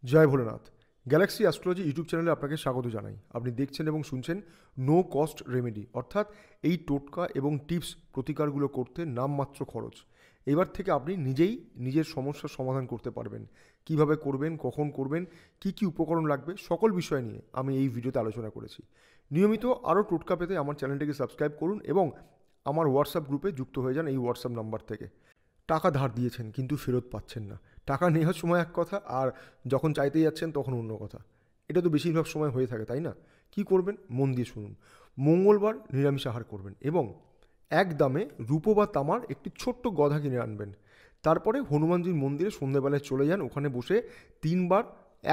জয় Bholenath. Galaxy astrology YouTube চ্যানেলে আপনাকে স্বাগত জানাই। আপনি দেখছেন এবং শুনছেন নো কস্ট রেমেডি, অর্থাৎ এই টোটকা এবং টিপস প্রতিকারগুলো করতে নামমাত্র খরচ। এবার থেকে আপনি নিজেই নিজের সমস্যার সমাধান করতে পারবেন। কিভাবে করবেন, কখন করবেন, কি কি উপকরণ লাগবে, সকল বিষয় নিয়ে আমি এই ভিডিওতে আলোচনা করেছি। নিয়মিত আরও টোটকা পেতে আমার চ্যানেলটিকে সাবস্ক্রাইব করুন এবং আমার হোয়াটসঅ্যাপ গ্রুপে যুক্ত হয়ে যান এই হোয়াটসঅ্যাপ নাম্বার থেকে। টাকা ধার দিয়েছেন কিন্তু ফেরত পাচ্ছেন না। টাকা নেওয়ার সময় এক কথা, আর যখন চাইতে যাচ্ছেন তখন অন্য কথা। এটা তো বেশিরভাগ সময় হয়ে থাকে, তাই না? কি করবেন মন দিয়ে শুনুন। মঙ্গলবার নিরামিষ আহার করবেন এবং এক দামে রূপো বা তামার একটি ছোট্ট গধা কিনে আনবেন। তারপরে হনুমানজির মন্দিরে সন্ধ্যেবেলায় চলে যান, ওখানে বসে 3 বার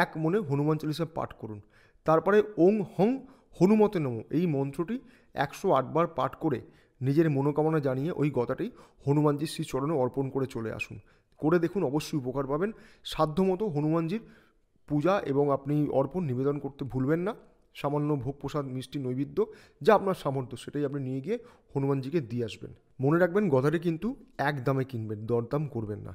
এক মনে হনুমান চালিসা পাঠ করুন। তারপরে ওং হং হনুমতে নমঃ এই মন্ত্রটি 108 বার পাঠ করে নিজের মনোকামনা জানিয়ে ওই গদাটি হনুমানজির শ্রীচরণে অর্পণ করে চলে আসুন। করে দেখুন, অবশ্যই উপকার পাবেন। সাধ্যমতো হনুমানজির পূজা এবং আপনি অর্পণ নিবেদন করতে ভুলবেন না। সামান্য ভোগ প্রসাদ, মিষ্টি, নৈবেদ্য যা আপনার সামর্থ্য সেটাই আপনি নিয়ে গিয়ে হনুমানজিকে দিয়ে আসবেন। মনে রাখবেন, গদাটি কিন্তু এক দামে কিনবেন, দরদাম করবেন না।